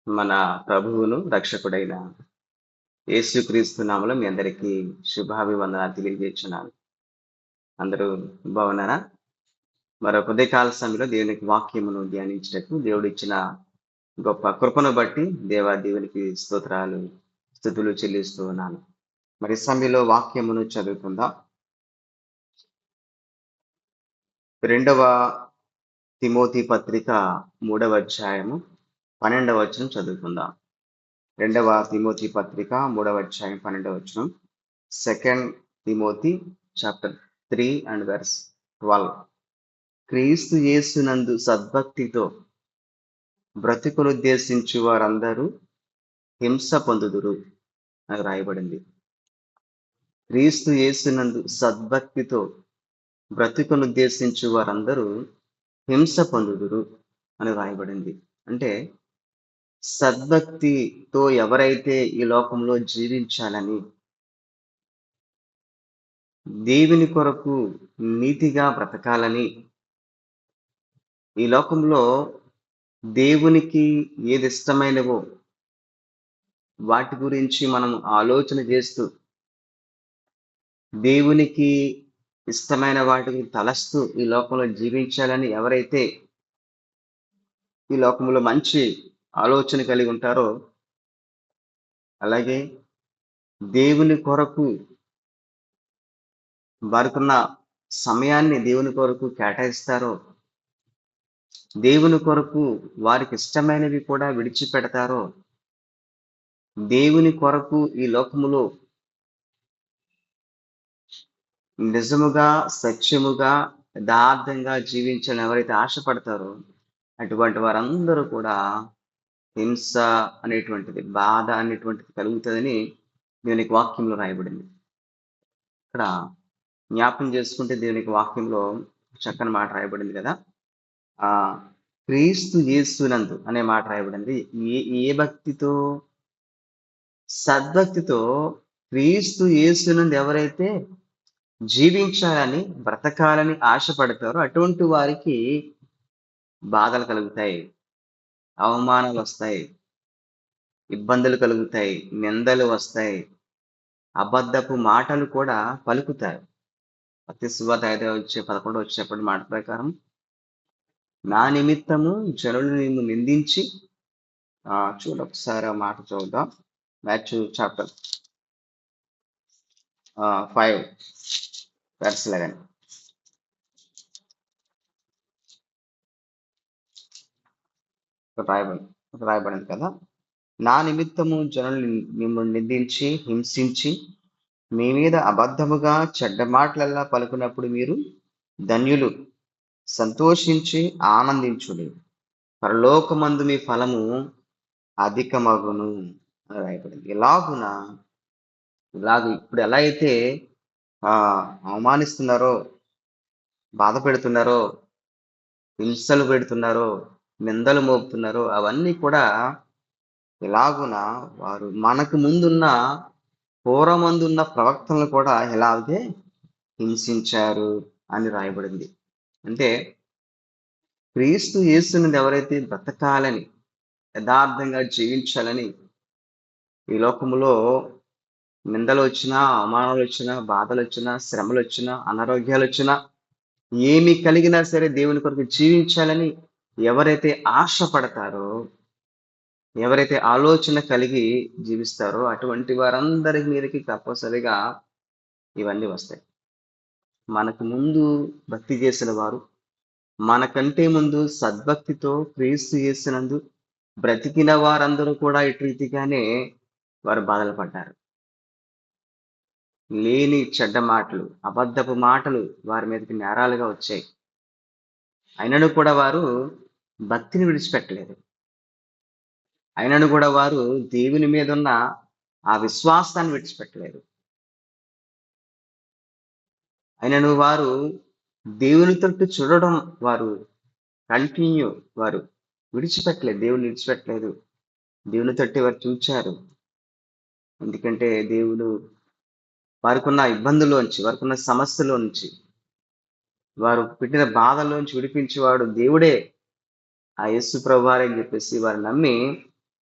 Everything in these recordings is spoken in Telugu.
మన ప్రభువును రక్షకుడైన యేసుక్రీస్తు నామములో మీ అందరికీ శుభాభివందనాలు తెలియజేస్తున్నాను. అందరూ బాగున్నారా? మరో ఉదయకాల సమయంలో దేవునికి వాక్యమును ధ్యానించుటకు దేవుడిచ్చిన గొప్ప కృపను బట్టి దేవునికి స్తోత్రాలు, స్తుతులు చెల్లిస్తూ ఉన్నాను. మరి ఈ సమయంలో వాక్యమును చదువుకుందాం. 2వ తిమోతి పత్రిక 3వ అధ్యాయము 12వ వచనం చదువుకుందాం. 2వ తిమోతి పత్రిక 3వ అధ్యాయం 12వ వచనం. Second Timothy chapter 3 and verse 12. క్రీస్తు యేసునందు సద్భక్తితో బ్రతుకునుద్దేశించు వారందరూ హింస పొందుదురు అని రాయబడింది. క్రీస్తు యేసునందు సద్భక్తితో బ్రతుకునుద్దేశించు వారందరూ హింస పొందుదురు అని రాయబడింది. అంటే సద్భక్తితో ఎవరైతే ఈ లోకంలో జీవించాలని, దేవుని కొరకు నీతిగా బ్రతకాలని, ఈ లోకంలో దేవునికి ఏది ఇష్టమైనవో వాటి గురించి మనం ఆలోచన చేస్తూ, దేవునికి ఇష్టమైన వాటిని తలస్తూ ఈ లోకంలో జీవించాలని ఎవరైతే ఈ లోకంలో మంచి ఆలోచన కలిగి ఉంటారో, అలాగే దేవుని కొరకు వారికున్న సమయాన్ని దేవుని కొరకు కేటాయిస్తారో, దేవుని కొరకు వారికి ఇష్టమైనవి కూడా విడిచిపెడతారో, దేవుని కొరకు ఈ లోకములో నిజముగా, సత్యముగా, యథార్థంగా జీవించాలని ఎవరైతే ఆశపడతారో అటువంటి వారందరూ కూడా హింస అనేటువంటిది, బాధ అనేటువంటిది కలుగుతుందని దేవునికి వాక్యంలో రాయబడింది. ఇక్కడ జ్ఞాపకం చేసుకుంటే దేవునికి వాక్యంలో చక్కని మాట రాయబడింది కదా. ఆ క్రీస్తు యేసునందు అనే మాట రాయబడింది. ఏ ఏ భక్తితో? సద్భక్తితో క్రీస్తు యేసునందు ఎవరైతే జీవించాలని, బ్రతకాలని ఆశపడతారో అటువంటి వారికి బాధలు కలుగుతాయి, అవమానాలు వస్తాయి, ఇబ్బందులు కలుగుతాయి, నిందలు వస్తాయి, అబద్ధపు మాటలు కూడా పలుకుతారు. మత్తయి సువార్త 5:11 వచ్చేప్పటి మాట ప్రకారం, నా నిమిత్తము జనులు నిన్ను నిందించి, చూడొకసారి ఆ మాట చూద్దాం. Matthew chapter 5 verse 11. రాయబడింది కదా. నా నిమిత్తము జనులు మిమ్మల్ని నిందించి, హింసించి, మీ మీద అబద్ధముగా చెడ్డ మాటలల్లా పలుకున్నప్పుడు మీరు ధన్యులు, సంతోషించి ఆనందించుడి, పరలోకమందు మీ ఫలము అధికమగును అని రాయబడింది. ఇలాగ ఇప్పుడు ఎలా అయితే అవమానిస్తున్నారో, బాధ పెడుతున్నారో, హింసలు పెడుతున్నారో, నిందలు మోపుతున్నారో, అవన్నీ కూడా ఇలాగున వారు మనకు ముందున్న పూర్వమందున్న ప్రవక్తలను కూడా ఇలాగే హింసించారు అని రాయబడింది. అంటే క్రీస్తు యేసుని ఎవరైతే బ్రతకాలని, యథార్థంగా జీవించాలని ఈ లోకములో నిందలు వచ్చినా, అవమానాలు వచ్చినా, బాధలు వచ్చినా, శ్రమలు వచ్చినా, అనారోగ్యాలు వచ్చినా, ఏమి కలిగినా సరే దేవుని కొరకు జీవించాలని ఎవరైతే ఆశపడతారో, ఎవరైతే ఆలోచన కలిగి జీవిస్తారో అటువంటి వారందరి మీదకి తప్పనిసరిగా ఇవన్నీ వస్తాయి. మనకు ముందు భక్తి చేసిన వారు, మనకంటే ముందు సద్భక్తితో క్రీస్తు యేసునందు బ్రతికిన వారందరూ కూడా ఇటు రీతిగానే వారు బాధలు పడ్డారు. లేని చెడ్డ మాటలు, అబద్ధపు మాటలు వారి మీదకి నేరాలుగా వచ్చాయి. అయినను కూడా వారు భక్తిని విడిచిపెట్టలేదు. అయినను కూడా వారు దేవుని మీద ఉన్న ఆ విశ్వాసాన్ని విడిచిపెట్టలేదు. అయినను వారు దేవుని తట్టు చూడడం వారు వారు విడిచిపెట్టలేదు. దేవుని విడిచిపెట్టలేదు. దేవుని తట్టు వారు చూచారు. ఎందుకంటే దేవుడు వారికున్న ఇబ్బందుల్లోంచి, వారికున్న సమస్యలోంచి, వారు పెట్టిన బాధల్లోంచి విడిపించేవాడు దేవుడే, ఆ యేసు ప్రభువారే అని చెప్పేసి వారు నమ్మి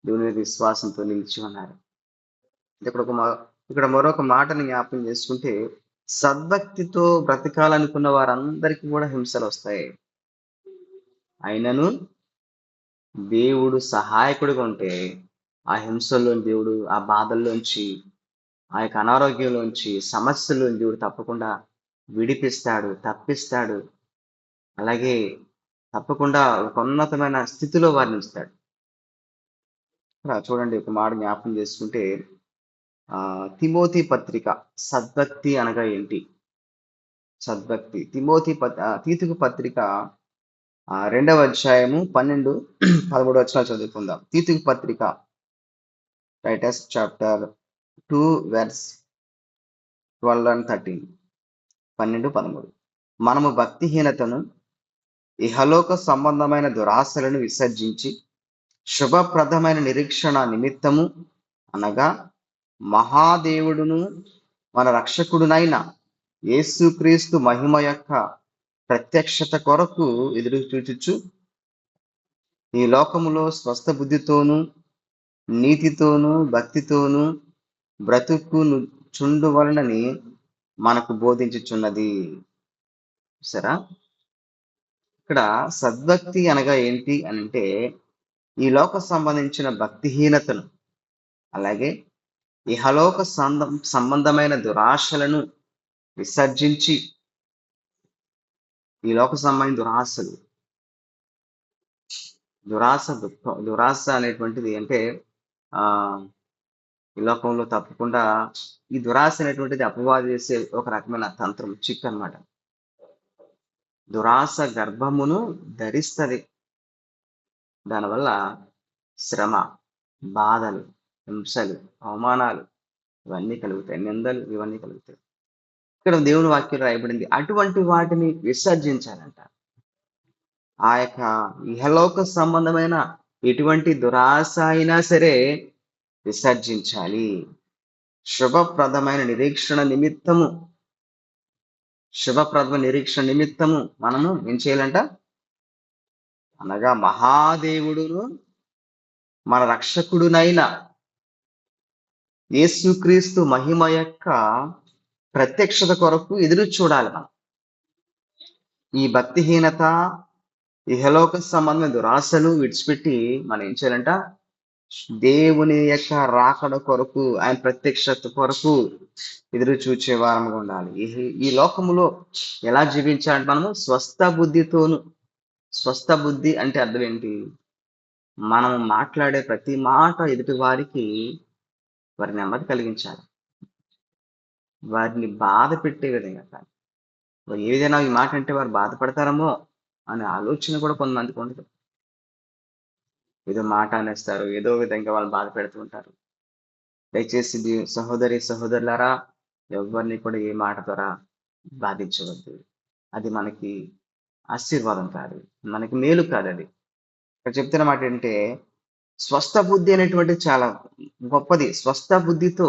దేవుని మీద విశ్వాసంతో నిలిచి ఉన్నారు. ఇక్కడ ఇక్కడ మరొక మాటని జ్ఞాపకం చేసుకుంటే, సద్భక్తితో బ్రతకాలనుకున్న వారందరికీ కూడా హింసలు వస్తాయి. అయినను దేవుడు సహాయకుడిగా ఉంటే ఆ హింసల్లో దేవుడు, ఆ బాధల్లోంచి, ఆ యొక్క అనారోగ్యంలోంచి, సమస్యల్లో దేవుడు తప్పకుండా విడిపిస్తాడు, తప్పిస్తాడు. అలాగే తప్పకుండా ఒక ఉన్నతమైన స్థితిలో వారిని ఉంచుతాడు. ఇక్కడ చూడండి, ఒక మాట జ్ఞాపకం చేసుకుంటే, తిమోతి పత్రిక, సద్భక్తి అనగా ఏంటి? సద్భక్తి తీతుకు పత్రిక 2వ అధ్యాయము 12, 13 వచనాలు చదువుకుందాం. తీతుకు పత్రిక, టైటస్ చాప్టర్ 2 వెర్స్ 12 and 13, 12, 13. మనము భక్తిహీనతను, ఇహలోక సంబంధమైన దురాశలను విసర్జించి శుభప్రదమైన నిరీక్షణ నిమిత్తము అనగా మహాదేవుడును మన రక్షకుడునైన యేసుక్రీస్తు మహిమ యొక్క ప్రత్యక్షత కొరకు ఎదురు చూచుచు ఈ లోకములో స్వస్థ బుద్ధితోనూ నీతితోనూ భక్తితోనూ బ్రతుకు చుండువలనని మనకు బోధించుచున్నది. సరా, ఇక్కడ సద్భక్తి అనగా ఏంటి అంటే, ఈ లోక సంబంధించిన భక్తిహీనతను, అలాగే ఇహలోక సంబంధమైన దురాశలను విసర్జించి, ఈ లోక సంబంధించిన దురాశ అనేటువంటిది అంటే ఈ లోకంలో తప్పకుండా ఈ దురాశ అనేటువంటిది అపవాది చేసే ఒక రకమైన తంత్రం, చిక్ అనమాట. దురాశ గర్భమును ధరిస్తుంది. దానివల్ల శ్రమ, బాధలు, హింసలు, అవమానాలు ఇవన్నీ కలుగుతాయి, నిందలు ఇవన్నీ కలుగుతాయి. ఇక్కడ దేవుని వాక్యం రాయబడింది, అటువంటి వాటిని విసర్జించాలంట. ఆ యొక్క ఇహలోక సంబంధమైన ఎటువంటి దురాశ అయినా సరే విసర్జించాలి. శుభప్రదమైన నిరీక్షణ నిమిత్తము మనము ఏం చేయాలంట? అనగా మహాదేవుడును మన రక్షకుడునైన యేసుక్రీస్తు మహిమ యొక్క ప్రత్యక్షత కొరకు ఎదురు చూడాలి. మనం ఈ భక్తిహీనత, ఇహలోక సంబంధమైన దురాశలు విడిచిపెట్టి మనం ఏం చేయాలంట? దేవుని యొక్క రాకడ కొరకు, ఆయన ప్రత్యక్షత కొరకు ఎదురు చూచే వారముగా ఉండాలి. ఈ లోకములో ఎలా జీవించాలంటే మనము స్వస్థ బుద్ధితోను. స్వస్థ బుద్ధి అంటే అర్థం ఏంటి? మనం మాట్లాడే ప్రతి మాట ఎదుటి వారికి వారి నెమ్మది కలిగించాలి, వారిని బాధ పెట్టే విధంగా కాదు. ఏ విధంగా ఈ మాట అంటే వారు బాధపడతారేమో అనే ఆలోచన కూడా కొంతమందికి ఉండదు. ఏదో మాట అనేస్తారు, ఏదో విధంగా వాళ్ళు బాధ పెడుతూ ఉంటారు. దయచేసి సహోదరులారా, ఎవరిని కూడా ఏ మాట ద్వారా బాధించవద్దు. అది మనకి ఆశీర్వాదం కాదు, మనకి మేలు కాదు. అది ఇక్కడ చెప్తున్న మాట ఏంటంటే, స్వస్థ బుద్ధి అనేటువంటిది చాలా గొప్పది. స్వస్థ బుద్ధితో,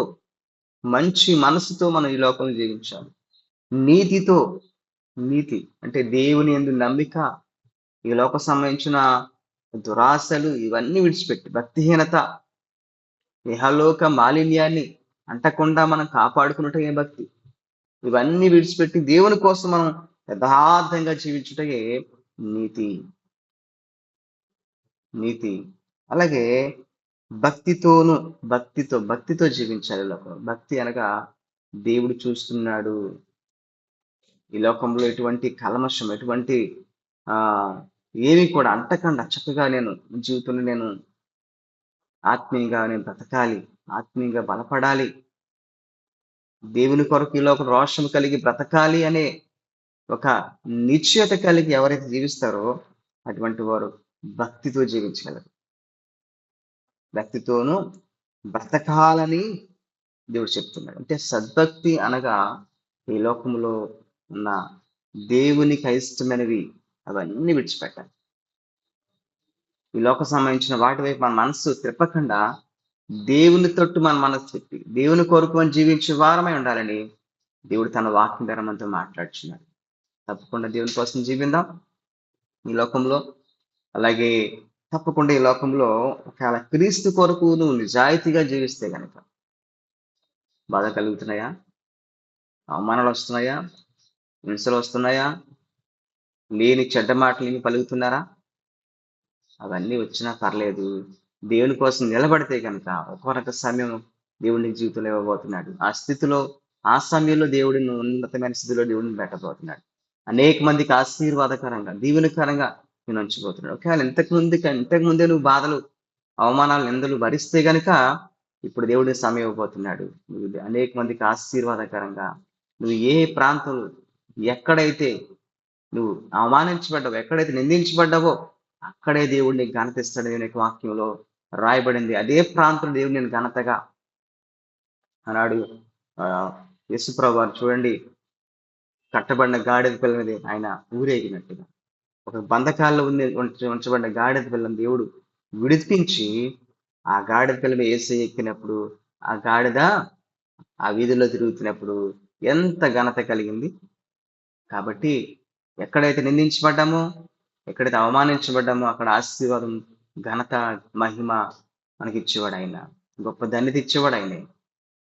మంచి మనసుతో మనం ఈ లోకంలో జీవించాలి. నీతి అంటే దేవుని యందు నమ్మిక, ఈ లోక సంబంధించిన దురాశలు ఇవన్నీ విడిచిపెట్టి, భక్తిహీనత, ఇహలోక మాలిన్యాన్ని అంటకుండా మనం కాపాడుకున్నట్టే భక్తి, ఇవన్నీ విడిచిపెట్టి దేవుని కోసం మనం యథార్థంగా జీవించుటే నీతి. అలాగే భక్తితో జీవించాలి లోకం. భక్తి అనగా దేవుడు చూస్తున్నాడు. ఈ లోకంలో ఎటువంటి కల్మషం, ఎటువంటి ఏమి కూడా అంటకుండా చక్కగా నేను జీవితంలో నేను ఆత్మీయంగా నేను బ్రతకాలి, ఆత్మీయంగా బలపడాలి, దేవుని కొరకు ఈ లోక రోషం కలిగి బ్రతకాలి అనే ఒక నిశ్చయత కలిగి ఎవరైతే జీవిస్తారో అటువంటి వారు భక్తితో జీవించగలరు. భక్తితోనూ బ్రతకాలని దేవుడు చెప్తున్నాడు. అంటే సద్భక్తి అనగా ఈ లోకంలో ఉన్న దేవునికి అయిష్టమైనవి అవన్నీ విడిచిపెట్టాలి. ఈ లోక సంబంధించిన వాటి వైపు మన మనసు తిప్పకుండా దేవుని తొట్టు మన మనసు తిప్పి దేవుని కొరకు జీవించే వారమై ఉండాలని దేవుడు తన వాక్యం ద్వారా మనతో మాట్లాడుచున్నాడు. తప్పకుండా దేవుని కోసం జీవిద్దాం ఈ లోకంలో. అలాగే తప్పకుండా ఈ లోకంలో ఒకవేళ క్రీస్తు కొరకు నువ్వు నిజాయితీగా జీవిస్తే గనక బాధ కలుగుతున్నాయా? అవమానాలు వస్తున్నాయా? హింసలు వస్తున్నాయా? లేని చెడ్డ మాటలు ఏమి పలుకుతున్నారా? అవన్నీ వచ్చినా పర్లేదు. దేవుని కోసం నిలబడితే గనక ఒకానొక సమయం దేవుడు నీ జీవితంలో ఇవ్వబోతున్నాడు. ఆ స్థితిలో, ఆ సమయంలో దేవుడిని ఉన్నతమైన స్థితిలో దేవుడిని పెట్టబోతున్నాడు. అనేక మందికి ఆశీర్వాదకరంగా, దీవెనకరంగా నిన్ను ఉంచబోతున్నాడు. ఒకవేళ ఇంతకు ముందే నువ్వు బాధలు, అవమానాలు, నిందలు భరిస్తే గనక ఇప్పుడు దేవుడు నీకు సమయం ఇవ్వబోతున్నాడు. నువ్వు అనేక మందికి ఆశీర్వాదకరంగా నువ్వు ఏ ప్రాంతంలో, ఎక్కడైతే నువ్వు అవమానించబడ్డావో, ఎక్కడైతే నిందించబడ్డావో అక్కడే దేవుడు నీకు ఘనత ఇస్తాడు. దేవుని యొక్క వాక్యంలో రాయబడింది. అదే ప్రాంతంలో దేవుడు నేను ఘనతగా అన్నాడు. యేసుప్రభు వారు చూడండి, కట్టబడిన గాడిద పిల్ల మీద ఆయన ఊరేగినట్టుగా ఒక బంధకాల్లో ఉంచబడిన గాడిద పిల్లని దేవుడు విడిపించి ఆ గాడిద పిల్ల మీద యేసయ్య ఎక్కినప్పుడు ఆ గాడిద ఆ వీధుల్లో తిరుగుతున్నప్పుడు ఎంత ఘనత కలిగింది. కాబట్టి ఎక్కడైతే నిందించబడ్డామో, ఎక్కడైతే అవమానించబడ్డామో అక్కడ ఆశీర్వాదం, ఘనత, మహిమ మనకిచ్చేవాడు ఆయన. గొప్ప ధన్యత ఇచ్చేవాడు ఆయనే.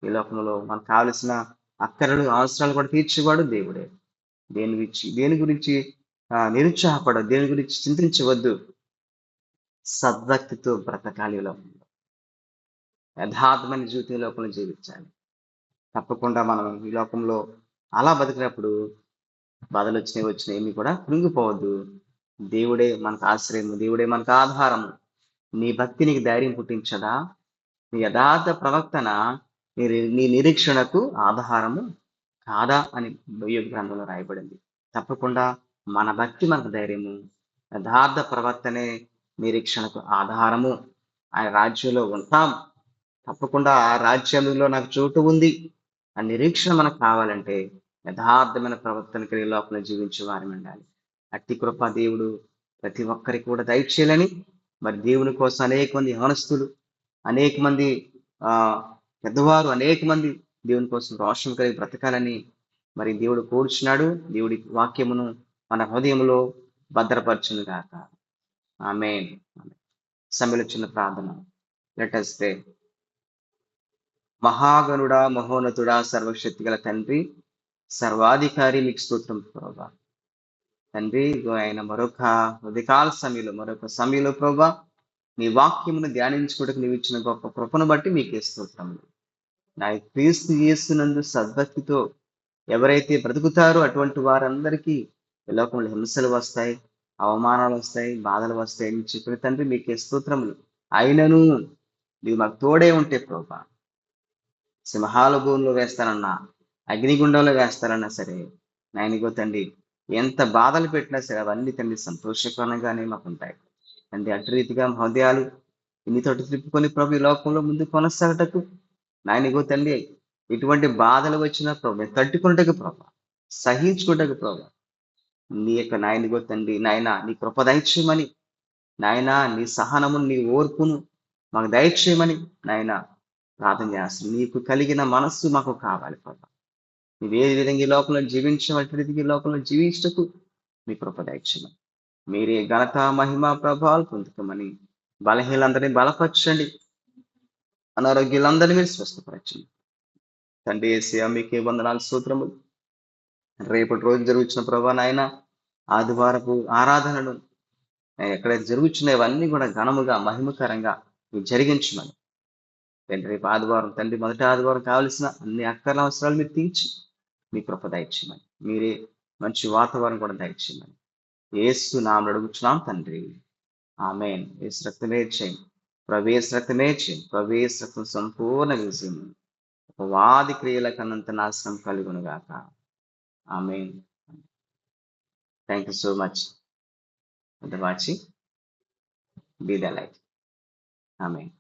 ఈ లోకంలో మనకు కావలసిన అక్కరలు, అవసరాలు కూడా తీర్చేవాడు దేవుడే. దేని గురించి నిరుత్సాహపడదు, దేని గురించి చింతించవద్దు. సద్భక్తితో బ్రతకాలి ఈ లోకంలో. యథార్థమైన జీవితం ఈ లోకంలో జీవించాలి. తప్పకుండా మనం ఈ లోకంలో అలా బతికినప్పుడు బాధలు వచ్చినాయి ఏమి కూడా కృంగిపోవద్దు. దేవుడే మనకు ఆశ్రయము, దేవుడే మనకు ఆధారము. నీ భక్తి నీకు ధైర్యం పుట్టించదా? నీ యథార్థ ప్రవర్తన నీ నిరీక్షణకు ఆధారము కాదా అని బైబిల్ గ్రంథంలో రాయబడింది. తప్పకుండా మన భక్తి మనకు ధైర్యము, యథార్థ ప్రవర్తనే నిరీక్షణకు ఆధారము. ఆయన రాజ్యంలో ఉంటాం. తప్పకుండా ఆ రాజ్యంలో నాకు చోటు ఉంది. ఆ నిరీక్షణ మనకు కావాలంటే యథార్థమైన ప్రవర్తన కలిగి లోపల జీవించే వారి ఉండాలి. అట్టి కృప దేవుడు ప్రతి ఒక్కరికి కూడా దయచేయాలని, మరి దేవుని కోసం అనేక మంది యవనస్తులు, అనేక మంది ఆ పెద్దవారు, అనేక మంది దేవుని కోసం రోషం కలిగి బ్రతకాలని మరి దేవుడు కోరుచున్నాడు. దేవుడి వాక్యమును మన హృదయంలో భద్రపరచును గాక. ఆమేన్. సమయంలో చిన్న ప్రార్థన. Let us pray. మహాగణుడా, మహోన్నతుడా, సర్వశక్తి గల తండ్రి, సర్వాధికారి మీకు స్తోత్రం ప్రభా. తండ్రి ఇదిగో ఆయన మరొక ఉదయకాల సమయంలో, మరొక సమయంలో ప్రభా నీ వాక్యమును ధ్యానించుకోవడానికి నీవు ఇచ్చిన గొప్ప కృపను బట్టి మీకే స్తోత్రములు. నా క్రీస్తు యేసునందు సద్భక్తితో ఎవరైతే బ్రతుకుతారో అటువంటి వారందరికీ ఈ లోకంలో హింసలు వస్తాయి, అవమానాలు వస్తాయి, బాధలు వస్తాయి అని చెప్పిన తండ్రి మీకే స్తోత్రములు. అయినను నీవు మాకు తోడే ఉంటే ప్రభా, సింహాల భూమిలో వేస్తానన్నా, అగ్నిగుండంలో వేస్తానన్నా సరే నాయనగో తండ్రి, ఎంత బాధలు పెట్టినా సరే అవన్నీ తండ్రి సంతోషకరంగానే మాకు ఉంటాయి తండ్రి. అటు రీతిగా హృదయాలు ఇన్నితోటి త్రిప్పుకొని ప్రభు ఈ లోకంలో ముందు కొనసాగటకు నాయనగో తండ్రి, ఇటువంటి బాధలు వచ్చినా ప్రభు తట్టుకున్నట్టుకు ప్రభు, సహించుకుంటకు ప్రభు, నీ యొక్క నాయనగో తండ్రి, నాయన నీ కృప దయచేయమని, నాయన నీ సహనము, నీ ఓర్పును మాకు దయచేయమని నాయన ప్రార్థన చేస్తాను. నీకు కలిగిన మనస్సు మాకు కావాలి ప్రభా. నువ్వు ఏ విధంగా ఈ లోకంలో జీవించబట్టి ఈ లోకంలో జీవించటకు మీ కృప దయచేయమని, మీరే ఘనత, మహిమ, ప్రభావాలు పొందుకోమని, బలహీనందరినీ బలపరచండి, అనారోగ్యులందరినీ మీరు స్వస్థపరచండి తండ్రి. యేసయ్యా మీకే వందనాలు, స్తోత్రములు. రేపటి రోజు జరుగుతున్న ప్రభా నాయన ఆదివారపు ఆరాధనలు ఎక్కడైతే జరుగుతున్నాయో అవన్నీ కూడా ఘనముగా, మహిమకరంగా మీరు జరిగించమని తండ్రి. రేపు ఆదివారం తండ్రి, మొదటి ఆదివారం కావలసిన అన్ని అక్కర్ల అవసరాలు మీరు తీర్చి మీ కృప దయచేయమని, మీరే మంచి వాతావరణం కూడా దయచేయమని యేసు నామములో అడుగుచున్నాం తండ్రి. ఆమేన్. యేసు రక్తమే చేయండి, ప్రవేశ రక్తమే చేయండి, ప్రవేశ రక్తం సంపూర్ణ విజయం, వాది క్రియల కన్నంత నాశనం కలుగును గాక. Amen. Thank you so much for watching. Be the light. Amen.